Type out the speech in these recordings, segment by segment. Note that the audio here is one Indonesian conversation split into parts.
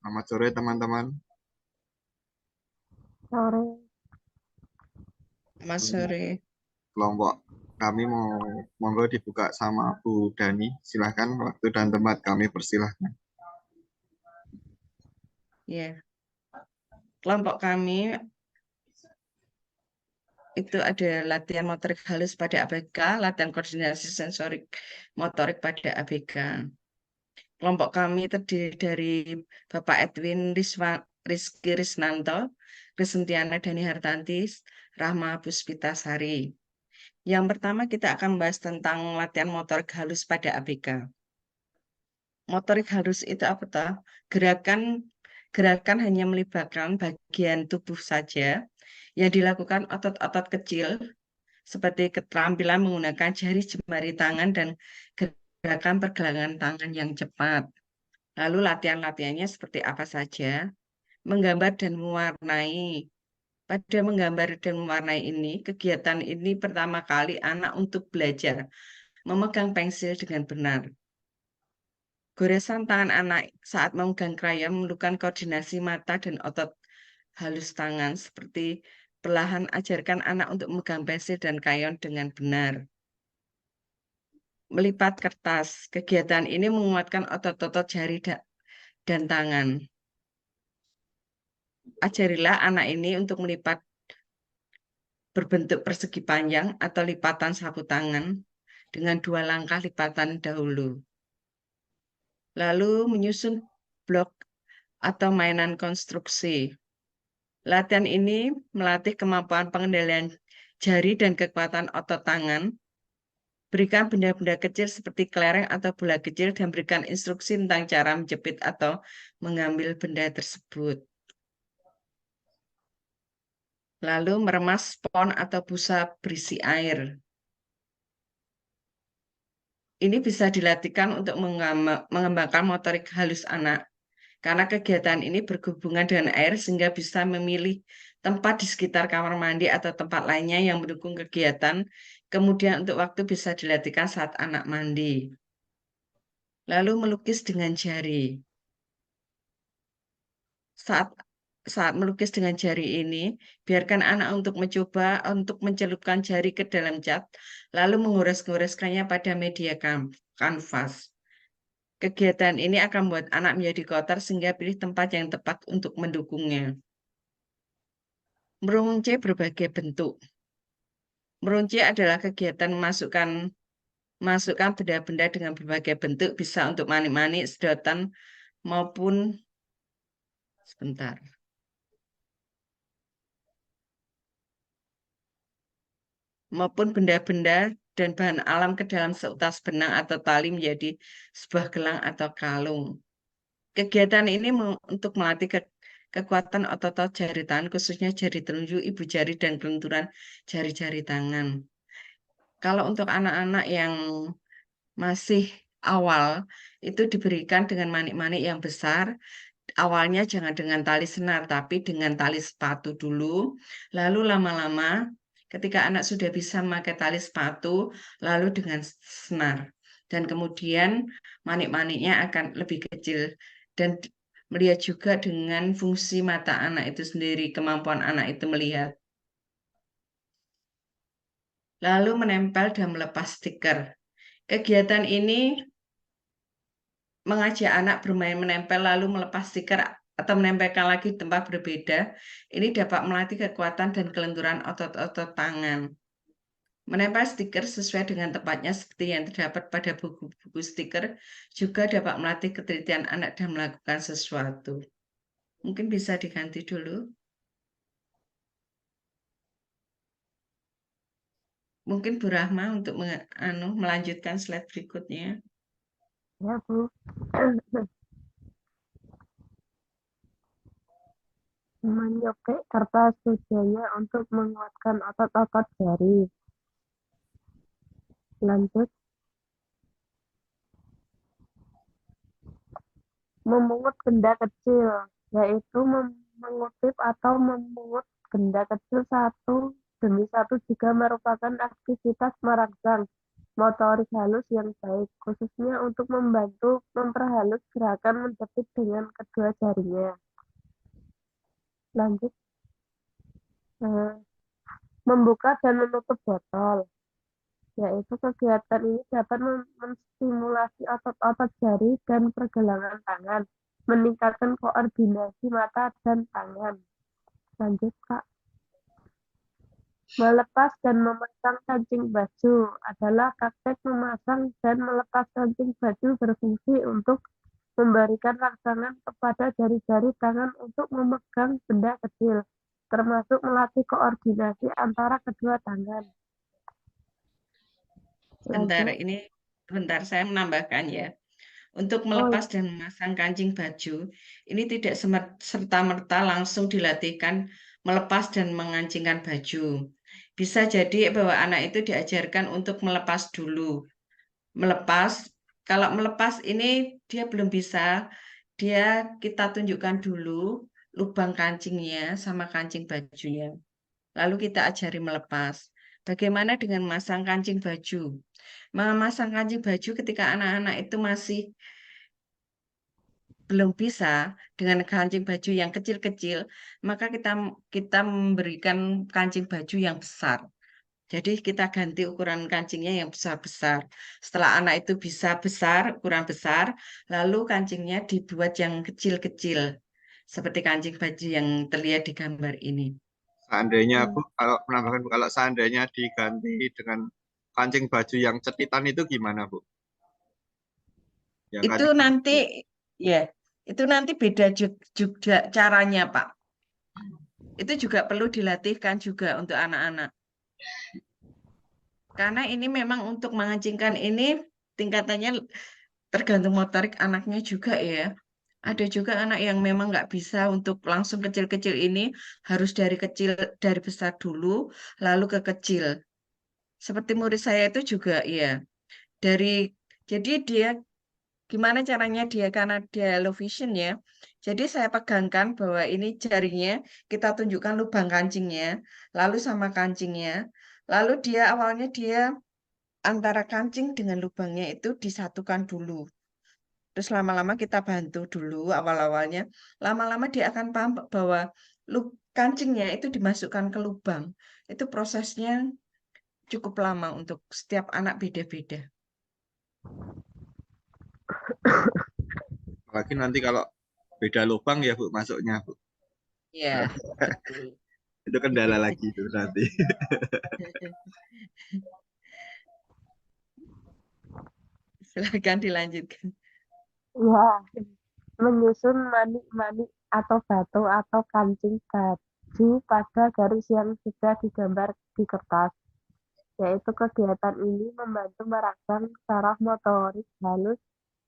Selamat sore teman-teman. Sore. Mas sore. Kelompok kami monggo dibuka sama Bu Dani. Silahkan waktu dan tempat kami persilahkan. Ya, kelompok kami itu ada latihan motorik halus pada ABK, latihan koordinasi sensorik motorik pada ABK. Kelompok kami terdiri dari Bapak Edwin Rizky Risnanto, Krisentiana Dani Hartanti, Rahma Puspitasari. Yang pertama kita akan membahas tentang latihan motorik halus pada ABK. Motorik halus itu apa toh? Gerakan hanya melibatkan bagian tubuh saja yang dilakukan otot-otot kecil seperti keterampilan menggunakan jari jemari tangan dan gerakan pergelangan tangan yang cepat. Lalu latihan-latihannya seperti apa saja? Menggambar dan mewarnai. Pada menggambar dan mewarnai ini, kegiatan ini pertama kali anak untuk belajar memegang pensil dengan benar. Goresan tangan anak saat memegang krayon memerlukan koordinasi mata dan otot halus tangan, seperti perlahan ajarkan anak untuk memegang pensil dan krayon dengan benar. Melipat kertas, kegiatan ini menguatkan otot-otot jari dan tangan. Ajarilah anak ini untuk melipat berbentuk persegi panjang atau lipatan sapu tangan dengan 2 langkah lipatan dahulu. Lalu menyusun blok atau mainan konstruksi. Latihan ini melatih kemampuan pengendalian jari dan kekuatan otot tangan. Berikan benda-benda kecil seperti kelereng atau bola kecil dan berikan instruksi tentang cara menjepit atau mengambil benda tersebut. Lalu meremas spons atau busa berisi air. Ini bisa dilatihkan untuk mengembangkan motorik halus anak. Karena kegiatan ini berhubungan dengan air sehingga bisa memilih tempat di sekitar kamar mandi atau tempat lainnya yang mendukung kegiatan. Kemudian untuk waktu bisa dilatihkan saat anak mandi. Lalu melukis dengan jari. Saat saat melukis dengan jari ini, biarkan anak untuk mencoba untuk mencelupkan jari ke dalam cat, lalu mengores-goreskannya pada media kanvas. Kegiatan ini akan membuat anak menjadi kotor sehingga pilih tempat yang tepat untuk mendukungnya. Meruncing berbagai bentuk. Meruncing adalah kegiatan masukkan benda-benda dengan berbagai bentuk, bisa untuk manik-manik, sedotan, maupun sebentar. Maupun benda-benda dan bahan alam ke dalam seutas benang atau tali menjadi sebuah gelang atau kalung. Kegiatan ini untuk melatih kekuatan otot-otot jari tangan, khususnya jari telunjuk, ibu jari, dan kelenturan jari-jari tangan. Kalau untuk anak-anak yang masih awal, itu diberikan dengan manik-manik yang besar. Awalnya jangan dengan tali senar, tapi dengan tali sepatu dulu. Lalu lama-lama, ketika anak sudah bisa memakai tali sepatu, lalu dengan senar. Dan kemudian manik-maniknya akan lebih kecil. Dan melihat juga dengan fungsi mata anak itu sendiri, kemampuan anak itu melihat. Lalu menempel dan melepas stiker. Kegiatan ini mengajak anak bermain menempel lalu melepas stiker atau menempelkan lagi di tempat berbeda. Ini dapat melatih kekuatan dan kelenturan otot-otot tangan. Menempel stiker sesuai dengan tempatnya seperti yang terdapat pada buku-buku stiker juga dapat melatih ketelitian anak dan melakukan sesuatu. Mungkin bisa diganti dulu. Mungkin Bu Rahma untuk melanjutkan slide berikutnya. Ya, Bu. Menyopek kertas tujuannya untuk menguatkan otot-otot jari. Lanjut, memungut benda kecil, yaitu mengutip atau memungut benda kecil satu demi satu juga merupakan aktivitas merangsang motorik halus yang baik, khususnya untuk membantu memperhalus gerakan menjepit dengan kedua jarinya. Lanjut, eh, membuka dan menutup botol, yaitu kegiatan ini dapat menstimulasi otot-otot jari dan pergelangan tangan, meningkatkan koordinasi mata dan tangan. Lanjut, Kak. Melepas dan memasang kancing baju adalah praktek memasang dan melepas kancing baju berfungsi untuk memberikan rangsangan kepada jari-jari tangan untuk memegang benda kecil, termasuk melatih koordinasi antara kedua tangan. Sebentar, Lanjut. ini bentar saya menambahkan ya. Untuk Oh, melepas dan memasang kancing baju, ini tidak serta-merta langsung dilatihkan melepas dan mengancingkan baju. Bisa jadi bahwa anak itu diajarkan untuk melepas dulu. Melepas, kalau melepas ini dia belum bisa, kita tunjukkan dulu lubang kancingnya sama kancing bajunya. Lalu kita ajari melepas. Bagaimana dengan memasang kancing baju? Memasang kancing baju ketika anak-anak itu masih belum bisa dengan kancing baju yang kecil-kecil, maka kita memberikan kancing baju yang besar. Jadi kita ganti ukuran kancingnya yang besar-besar. Setelah anak itu bisa besar, ukuran besar, lalu kancingnya dibuat yang kecil-kecil, seperti kancing baju yang terlihat di gambar ini. Seandainya hmm. Bu, kalau menambahkan Bu, kalau seandainya diganti dengan kancing baju yang cetitan itu gimana Bu? Yang Itu kancing nanti, ya, itu nanti beda juga caranya, Pak. Itu juga perlu dilatihkan juga untuk anak-anak. Karena ini memang untuk mengancingkan ini tingkatannya tergantung motorik anaknya juga ya. Ada juga anak yang memang nggak bisa untuk langsung kecil-kecil ini, harus dari kecil, dari besar dulu, lalu ke kecil. Seperti murid saya itu juga ya, dari, jadi dia gimana caranya dia, karena dia low vision ya. Jadi saya pegangkan bahwa ini jarinya, kita tunjukkan lubang kancingnya, lalu sama kancingnya. Lalu awalnya dia antara kancing dengan lubangnya itu disatukan dulu. Terus lama-lama kita bantu dulu awal-awalnya. Lama-lama dia akan paham bahwa kancingnya itu dimasukkan ke lubang. Itu prosesnya cukup lama untuk setiap anak beda-beda. apalagi nanti kalau beda lubang ya Bu masuknya Bu. Ya, betul. Itu kendala lagi itu nanti. Silakan dilanjutkan. Ya, menyusun manik-manik atau batu atau kancing baju pada garis yang sudah digambar di kertas, yaitu kegiatan ini membantu merangsang saraf motorik halus,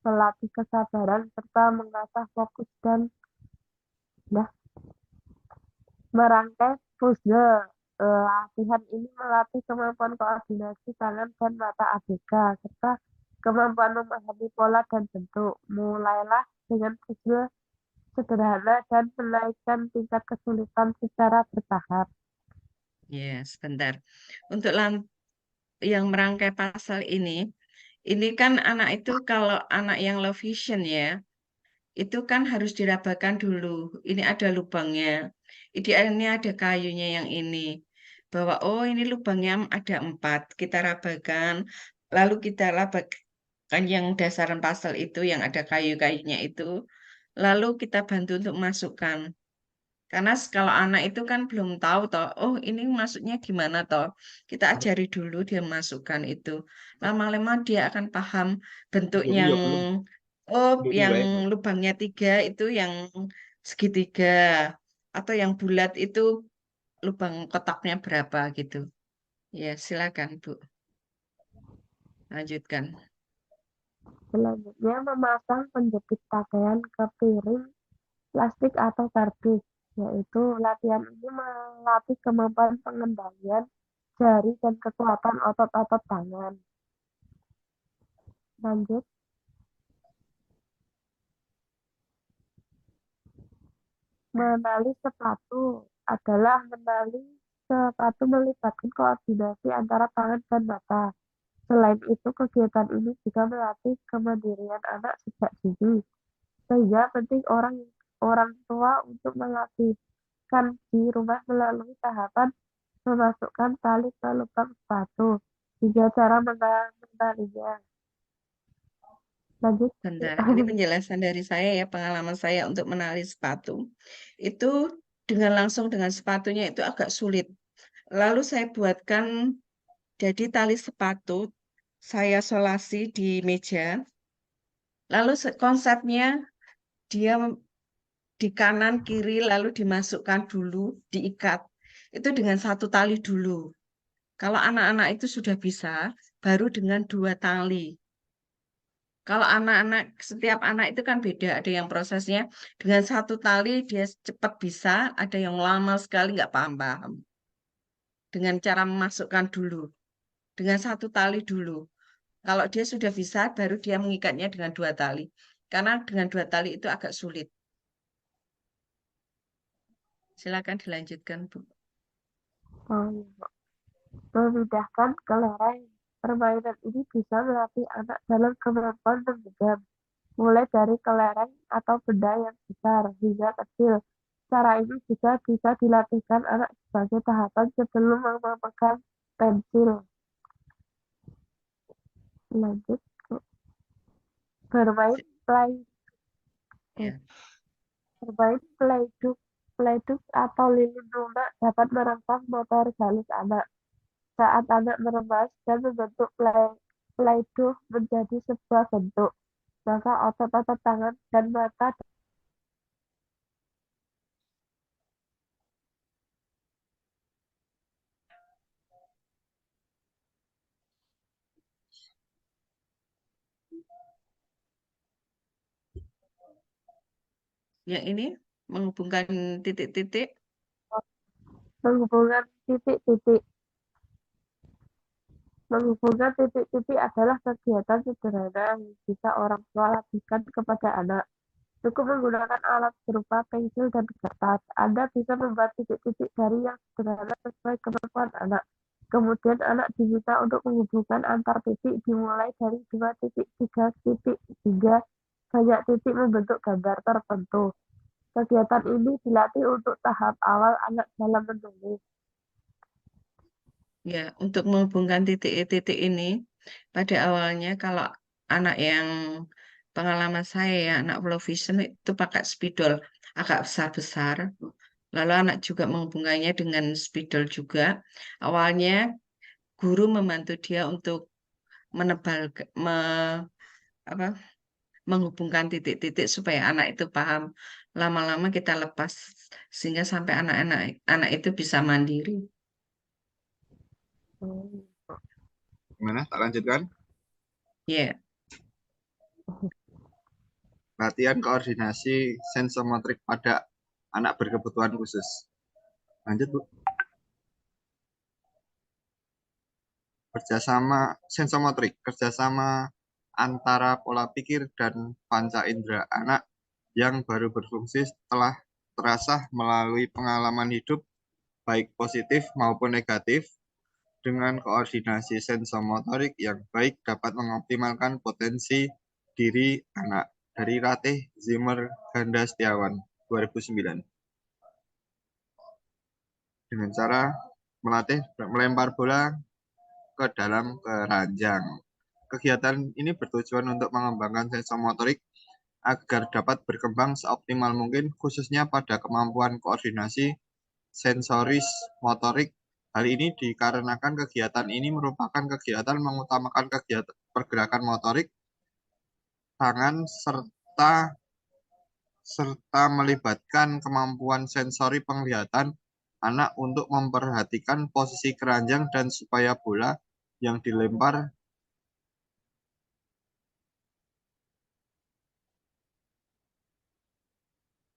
melatih kesabaran, serta mengasah fokus dan nah, merangkai puzzle. Latihan ini melatih kemampuan koordinasi tangan dan mata ABK, serta kemampuan memahami pola dan bentuk. Mulailah dengan puzzle sederhana dan menaikkan tingkat kesulitan secara bertahap. Ya, sebentar. Untuk yang merangkai pasal ini kan anak itu kalau anak yang low vision ya, itu kan harus dirabakan dulu. Ini ada lubangnya. Idealnya ada kayunya yang ini. Bahwa, oh ini lubangnya ada 4. Kita rabakan. Lalu kita rabakan yang dasaran pasal itu, yang ada kayu-kayunya itu. Lalu kita bantu untuk masukkan. Karena kalau anak itu kan belum tahu toh, oh ini masuknya gimana toh. Kita ajari dulu dia masukkan itu. Lama-lama dia akan paham bentuk Belum ya yang, belum. oh Belum yang ya. lubangnya 3 itu yang segitiga. Atau yang bulat itu lubang kotaknya berapa gitu. Ya silakan Bu, lanjutkan. Selanjutnya, memasang penjepit pakaian ke piring plastik atau kardus, yaitu latihan ini melatih kemampuan pengendalian jari dan kekuatan otot-otot tangan. Lanjut, menali sepatu adalah menali sepatu melibatkan koordinasi antara tangan dan mata. Selain itu, kegiatan ini juga melatih kemandirian anak sejak dini, sehingga penting orang tua untuk melatihkan di rumah melalui tahapan memasukkan tali ke lubang sepatu, hingga cara mengenalinya. Lanjut. Bentar, ini penjelasan dari saya ya, pengalaman saya untuk menali sepatu. Itu dengan sepatunya itu agak sulit. Lalu saya buatkan jadi tali sepatu, saya solasi di meja. Lalu konsepnya dia di kanan kiri lalu dimasukkan dulu, diikat. Itu dengan satu tali dulu. Kalau anak-anak itu sudah bisa, baru dengan dua tali. Kalau setiap anak itu kan beda. Ada yang prosesnya dengan satu tali dia cepat bisa, ada yang lama sekali nggak paham-paham. Dengan cara memasukkan dulu, dengan satu tali dulu. Kalau dia sudah bisa, baru dia mengikatnya dengan dua tali. Karena dengan dua tali itu agak sulit. Silakan dilanjutkan, Bu. Memindahkan ke lereng. Permainan ini bisa melatih anak dalam kemampuan menggenggam, mulai dari kelereng atau benda yang besar hingga kecil. Cara ini juga bisa dilatihkan anak sebagai tahapan sebelum memegang pensil. Lanjut ke bermain play, Ya. bermain playduk atau lilin lunak dapat merangsang motorik halus anak. Saat anak meremas dan membentuk play-doh menjadi sebuah bentuk, maka otot-otot tangan dan mata. Yang ini menghubungkan titik-titik. Menghubungkan titik-titik Menghubungkan titik-titik adalah kegiatan sederhana yang bisa orang tua lakukan kepada anak. Cukup menggunakan alat berupa pensil dan kertas. Anda bisa membuat titik-titik dari yang sederhana sesuai kemampuan anak. Kemudian anak diminta untuk menghubungkan antar titik dimulai dari 2 titik, 3 titik, hingga banyak titik membentuk gambar tertentu. Kegiatan ini dilatih untuk tahap awal anak dalam menulis. Ya, untuk menghubungkan titik-titik ini, pada awalnya kalau anak yang pengalaman saya ya, anak low vision itu pakai spidol agak besar-besar. Lalu anak juga menghubungkannya dengan spidol juga. Awalnya guru membantu dia untuk menebal, apa, menghubungkan titik-titik supaya anak itu paham. Lama-lama kita lepas sehingga sampai anak itu bisa mandiri. Hmm. Gimana? Tak lanjutkan. Ya. Latihan koordinasi sensomotorik pada anak berkebutuhan khusus. Lanjut, Bu. Kerjasama antara pola pikir dan panca indera anak yang baru berfungsi setelah terasah melalui pengalaman hidup baik positif maupun negatif. Dengan koordinasi sensomotorik yang baik dapat mengoptimalkan potensi diri anak. Dari Ratih Zimmer Ganda Setiawan 2009. Dengan cara melatih melempar bola ke dalam keranjang. Kegiatan ini bertujuan untuk mengembangkan sensomotorik agar dapat berkembang seoptimal mungkin, khususnya pada kemampuan koordinasi sensoris motorik. Hal ini dikarenakan kegiatan ini merupakan kegiatan mengutamakan kegiatan pergerakan motorik tangan serta melibatkan kemampuan sensori penglihatan anak untuk memperhatikan posisi keranjang dan supaya bola yang dilempar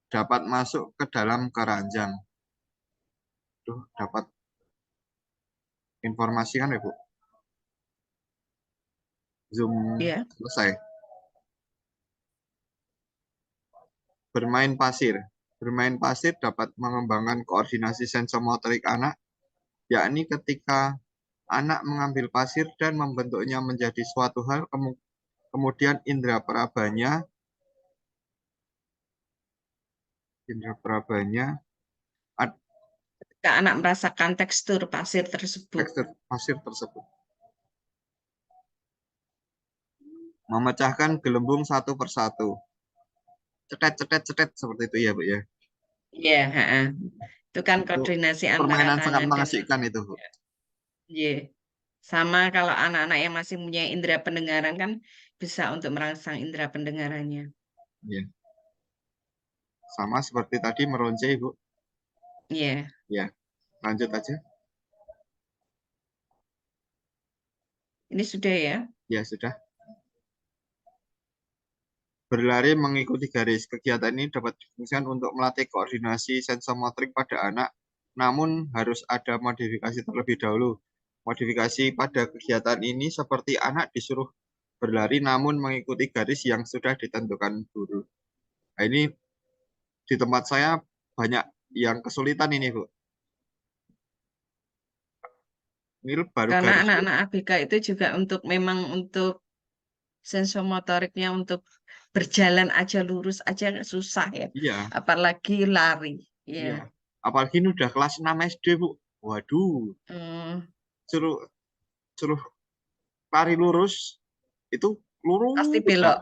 dapat masuk ke dalam keranjang. Tuh, dapat informasi kan ya, Bu? Zoom Ya. selesai. Bermain pasir. Bermain pasir dapat mengembangkan koordinasi sensomotorik anak, yakni ketika Anak mengambil pasir dan membentuknya menjadi suatu hal, kemudian indera perabanya Ketika anak merasakan tekstur pasir tersebut. tekstur pasir tersebut. Memecahkan gelembung satu persatu. Cetet seperti itu ya, Bu ya. Iya, itu kan Itu koordinasi antara permainan sangat tangan dan mengasihkan itu, Bu. iya. Sama kalau anak-anak yang masih punya indera pendengaran kan bisa untuk merangsang indera pendengarannya. Ya. Sama seperti tadi meronce, Bu. Iya. Ya, lanjut aja. Ini sudah ya. Ya, sudah. Berlari mengikuti garis. Kegiatan ini dapat difungsikan untuk melatih koordinasi sensomotorik pada anak, namun harus ada modifikasi terlebih dahulu. Modifikasi pada kegiatan ini seperti anak disuruh berlari namun mengikuti garis yang sudah ditentukan guru. Nah, ini di tempat saya banyak yang kesulitan ini, Bu. Ini baru Karena garis. anak-anak ABK itu juga memang untuk sensomotoriknya untuk berjalan aja lurus aja susah ya. Iya, Apalagi lari. iya. Ya. Apalagi ini udah kelas 6 SD, Bu. Waduh, Hmm, suruh suruh lari lurus itu pasti lurus. belok.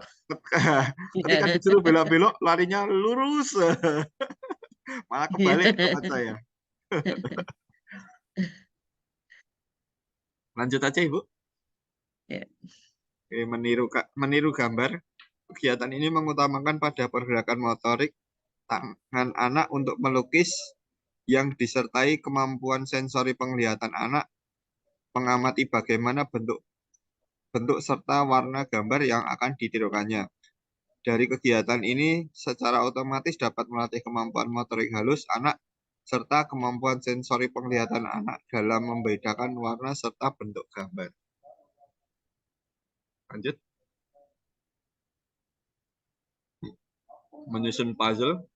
Ketika disuruh belok-belok larinya lurus. Malah kebalik di tempat saya. Lanjut aja, Ibu. Ya. Meniru gambar. Kegiatan ini mengutamakan pada pergerakan motorik tangan anak untuk melukis yang disertai kemampuan sensori penglihatan anak, mengamati bagaimana bentuk serta warna gambar yang akan ditirukannya. Dari kegiatan ini secara otomatis dapat melatih kemampuan motorik halus anak serta kemampuan sensori penglihatan anak dalam membedakan warna serta bentuk gambar. Lanjut. Menyusun puzzle.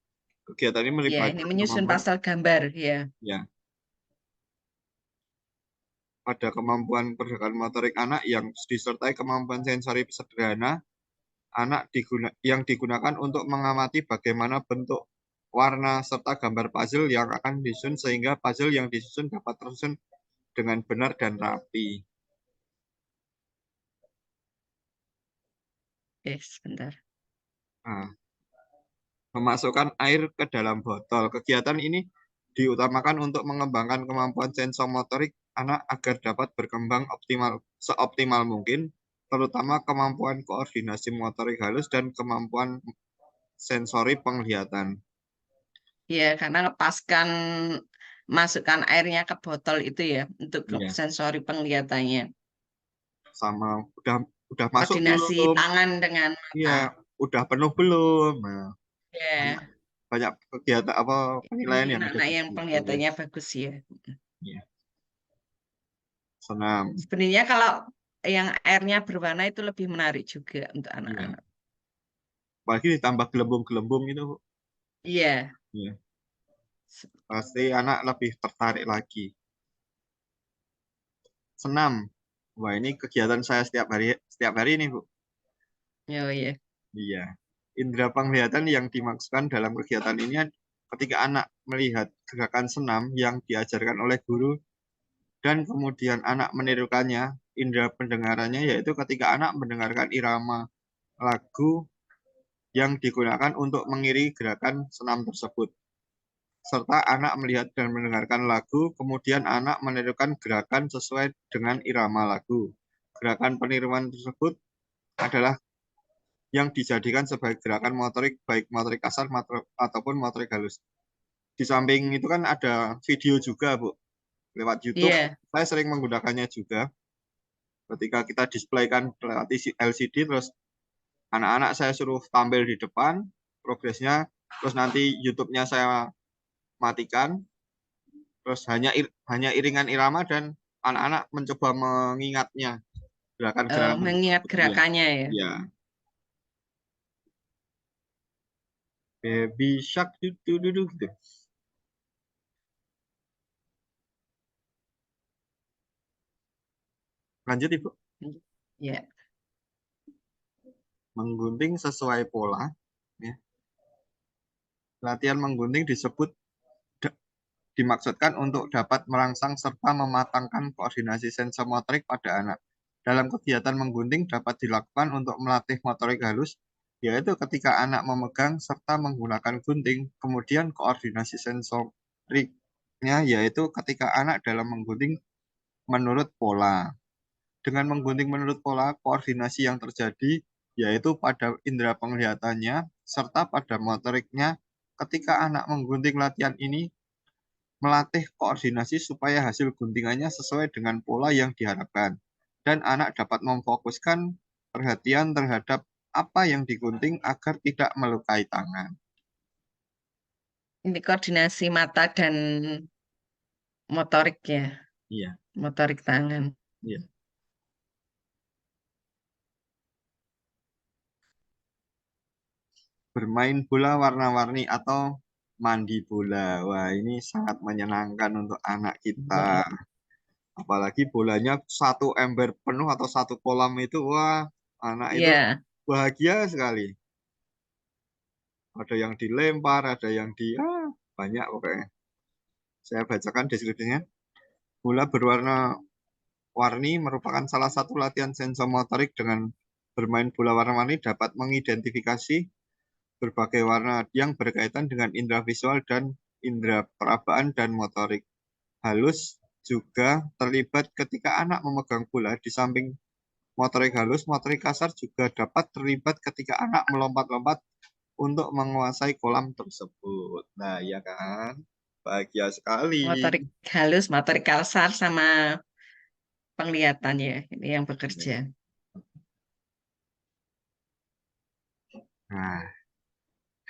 Kegiatan ini Ya, ini melibatkan menyusun kemampuan pasal gambar ya. ya, pada kemampuan pergerakan motorik anak yang disertai kemampuan sensori sederhana yang digunakan untuk mengamati bagaimana bentuk, warna, serta gambar puzzle yang akan disusun sehingga puzzle yang disusun dapat tersusun dengan benar dan rapi. Sebentar. Nah, memasukkan air ke dalam botol. Kegiatan ini diutamakan untuk mengembangkan kemampuan sensomotorik anak agar dapat berkembang seoptimal mungkin, terutama kemampuan koordinasi motorik halus dan kemampuan sensori penglihatan. Ya, karena lepaskan masukkan airnya ke botol itu ya untuk Iya, sensori penglihatannya. sama udah masuk Koordinasi belum? tangan dengan Iya, mata. udah penuh belum? Nah, banyak, Ya, banyak kegiatan apa ini penilaian yang ada anak-anak di yang situ ya. penglihatannya bagus ya. Iya, senam. Sebenarnya kalau yang airnya berwarna itu lebih menarik juga untuk Iya, anak-anak. apalagi ditambah gelembung-gelembung itu. Iya. Iya, pasti anak lebih tertarik lagi. Senam. Wah, ini kegiatan saya setiap hari nih, Bu. Oh iya. Iya. Indera penglihatan yang dimaksudkan dalam kegiatan ini ketika anak melihat gerakan senam yang diajarkan oleh guru dan kemudian anak menirukannya, indera pendengarannya yaitu ketika anak mendengarkan irama lagu yang digunakan untuk mengiringi gerakan senam tersebut. Serta anak melihat dan mendengarkan lagu, kemudian anak menirukan gerakan sesuai dengan irama lagu. Gerakan peniruan tersebut adalah yang dijadikan sebagai gerakan motorik, baik motorik kasar ataupun motorik halus. Di samping itu kan ada video juga, Bu. Lewat YouTube, Iya. saya sering menggunakannya juga. Ketika kita displaykan lewat LCD, terus anak-anak saya suruh tampil di depan, progresnya, terus nanti YouTube-nya saya matikan, terus hanya iringan irama dan anak-anak mencoba mengingatnya gerakan-gerakan Mengingat tersebut. Iya, gerakannya ya. iya. Baby shark gitu. Gitu. Lanjut, Ibu. Ya. Menggunting sesuai pola. Ya. Latihan menggunting dimaksudkan untuk dapat merangsang serta mematangkan koordinasi sensomotorik pada anak. Dalam kegiatan menggunting dapat dilakukan untuk melatih motorik halus, yaitu ketika anak memegang serta menggunakan gunting, kemudian koordinasi sensoriknya, yaitu ketika anak dalam menggunting menurut pola. Dengan menggunting menurut pola, koordinasi yang terjadi yaitu pada indera penglihatannya serta pada motoriknya. Ketika anak menggunting, latihan ini melatih koordinasi supaya hasil guntingannya sesuai dengan pola yang diharapkan, dan anak dapat memfokuskan perhatian terhadap apa yang digunting agar tidak melukai tangan. Ini koordinasi mata dan motorik ya, Iya, motorik tangan. iya. Bermain bola warna-warni atau mandi bola. Wah, ini sangat menyenangkan untuk anak kita. Apalagi bolanya satu ember penuh atau satu kolam itu, wah, anak itu Iya, bahagia sekali. Ada yang dilempar, ada yang banyak pokoknya. Saya bacakan deskripsinya. Bola berwarna-warni merupakan salah satu latihan sensomotorik. Dengan bermain bola warna-warni dapat mengidentifikasi berbagai warna yang berkaitan dengan indera visual dan indera perabaan dan motorik halus juga terlibat ketika anak memegang bola. Di samping motorik halus, motorik kasar juga dapat terlibat ketika anak melompat-lompat untuk menguasai kolam tersebut. Nah, ya kan? Bahagia sekali. motorik halus, motorik kasar sama penglihatan ya, ini yang bekerja. Nah,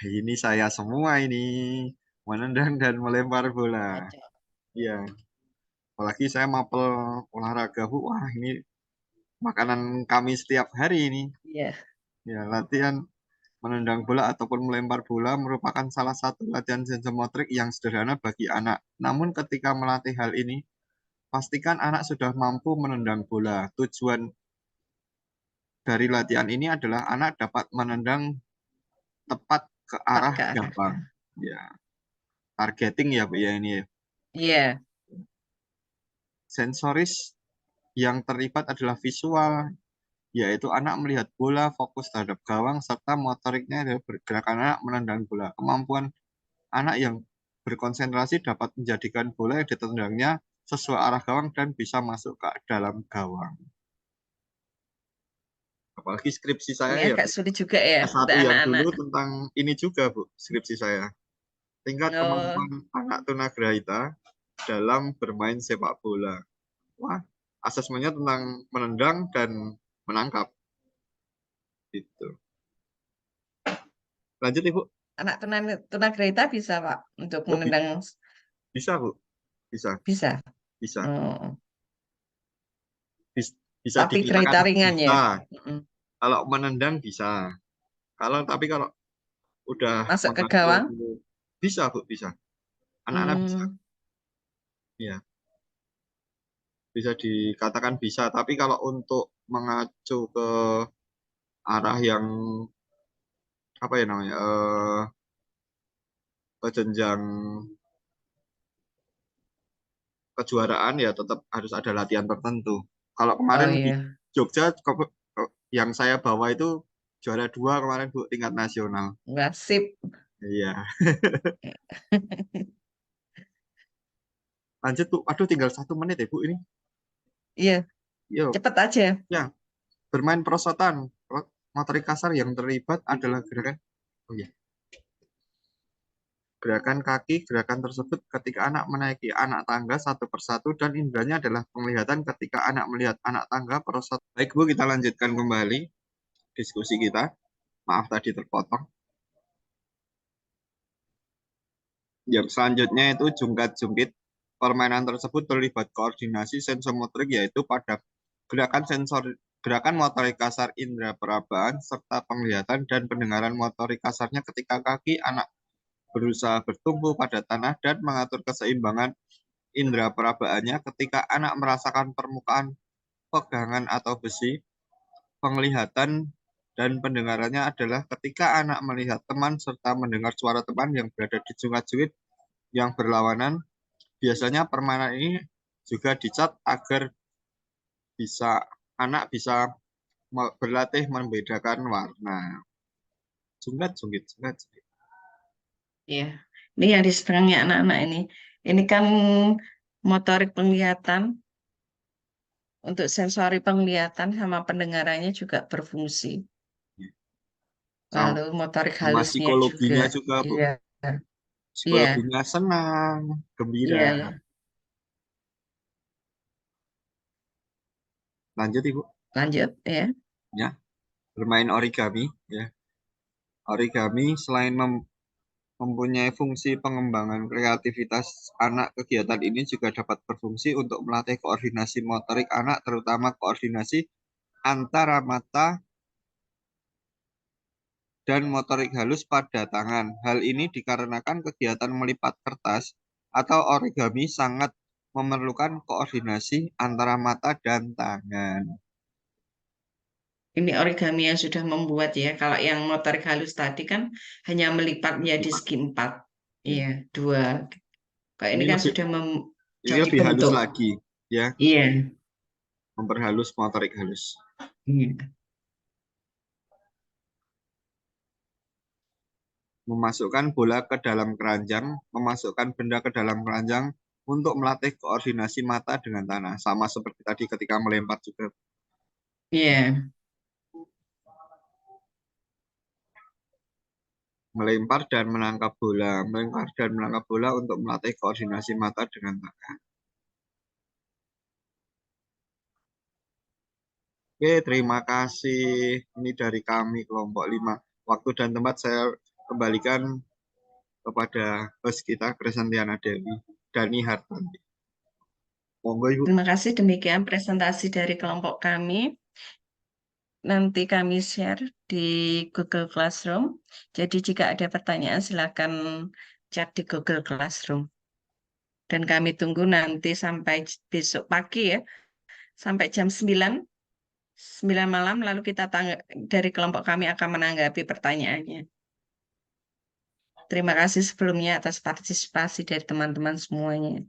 ini saya semua ini menendang dan melempar bola. Iya, apalagi saya mapel olahraga, Bu. Wah, ini makanan kami setiap hari ini. Iya. Ya, latihan menendang bola ataupun melempar bola merupakan salah satu latihan sensomotorik yang sederhana bagi anak. Namun ketika melatih hal ini, pastikan anak sudah mampu menendang bola. Tujuan dari latihan ini adalah anak dapat menendang tepat ke Tepat arah ke arah. gawang. Ya, targeting ya, Bu, ya ini ya. Iya. Sensoris yang terlibat adalah visual, yaitu anak melihat bola, fokus terhadap gawang, serta motoriknya adalah bergerakan anak menendang bola. Kemampuan anak yang berkonsentrasi dapat menjadikan bola yang ditendangnya sesuai arah gawang dan bisa masuk ke dalam gawang. Apalagi skripsi saya Ini ya, agak sulit juga ya S1 untuk yang anak-anak. dulu tentang ini juga, Bu, skripsi saya. Tingkat Oh, kemampuan anak tunagrahita dalam bermain sepak bola. Wah, asesmennya tentang menendang dan menangkap. Gitu. Lanjut, Ibu. anak tunagrahita bisa Pak untuk Oh, menendang, bisa, Bu. Bisa. bisa. Bisa. Oh, Bisa tapi dikatakan grahita ringan ya. bisa. Mm-mm. Kalau menendang bisa. Tapi kalau udah Masuk ke mengacu, gawang. bisa, Bu, bisa. Anak-anak bisa. Hmm. Ya, bisa dikatakan bisa. Tapi kalau untuk mengacu ke arah yang apa ya namanya? Ke jenjang kejuaraan ya tetap harus ada latihan tertentu. Kalau Oh kemarin di iya, Jogja yang saya bawa itu juara 2 kemarin, Bu, tingkat nasional. nggak sip. Iya. Lanjut, Bu. Aduh, tinggal 1 menit ya, Bu, ini. Iya, Yuk. cepet aja. Ya, bermain perosotan. Motorik kasar yang terlibat adalah gerakan. Oh ya. Gerakan kaki. Gerakan tersebut ketika anak menaiki anak tangga satu persatu, dan inderanya adalah penglihatan ketika anak melihat anak tangga perosotan. Baik, Bu, kita lanjutkan kembali diskusi kita. Maaf tadi terpotong. Yang selanjutnya itu jungkat-jungkit. Permainan tersebut terlibat koordinasi sensomotorik, yaitu pada gerakan motorik kasar indera perabaan serta penglihatan dan pendengaran. Motorik kasarnya ketika kaki anak berusaha bertumpu pada tanah dan mengatur keseimbangan indera perabaannya ketika anak merasakan permukaan pegangan atau besi. Penglihatan dan pendengarannya adalah ketika anak melihat teman serta mendengar suara teman yang berada di jungkat-jungkit yang berlawanan. Biasanya permainan ini juga dicat agar anak bisa berlatih membedakan warna. Jungkat-jungkit, jungkat-jungkit. Ya, ini yang disenangi anak-anak ini. Ini kan motorik penglihatan, untuk sensori penglihatan sama pendengarannya juga berfungsi. Lalu motorik Sama halusnya juga. psikologinya juga, Bu. Iya, iya, Psikologinya senang, gembira. iya. Lanjut, Ibu. Lanjut ya. Ya, bermain origami. Ya. Origami selain mempunyai fungsi pengembangan kreativitas anak, kegiatan ini juga dapat berfungsi untuk melatih koordinasi motorik anak, terutama koordinasi antara mata dan motorik halus pada tangan. Hal ini dikarenakan kegiatan melipat kertas atau origami sangat memerlukan koordinasi antara mata dan tangan. Ini origami yang sudah membuat ya. Kalau yang motorik halus tadi kan hanya melipat menjadi segi 4. Iya, 2. Kalau ini Ini kan lebih sudah ini jadi lebih halus bentuk. lagi, ya, Iya. memperhalus motorik halus. Iya. Memasukkan bola ke dalam keranjang, memasukkan benda ke dalam keranjang untuk melatih koordinasi mata dengan tanah. Sama seperti tadi ketika melempar juga. Iya. Melempar dan menangkap bola. Melempar dan menangkap bola untuk melatih koordinasi mata dengan tangan. Oke, terima kasih. Ini dari kami kelompok 5. Waktu dan tempat saya kembalikan kepada host kita, Crescentiana Dewi, Dani Hartanti. Monggo, Ibu. Terima kasih, demikian presentasi dari kelompok kami. Nanti kami share di Google Classroom. Jadi jika ada pertanyaan silakan chat di Google Classroom. Dan kami tunggu nanti sampai besok pagi ya, sampai jam 9 malam, lalu kita dari kelompok kami akan menanggapi pertanyaannya. Terima kasih sebelumnya atas partisipasi dari teman-teman semuanya.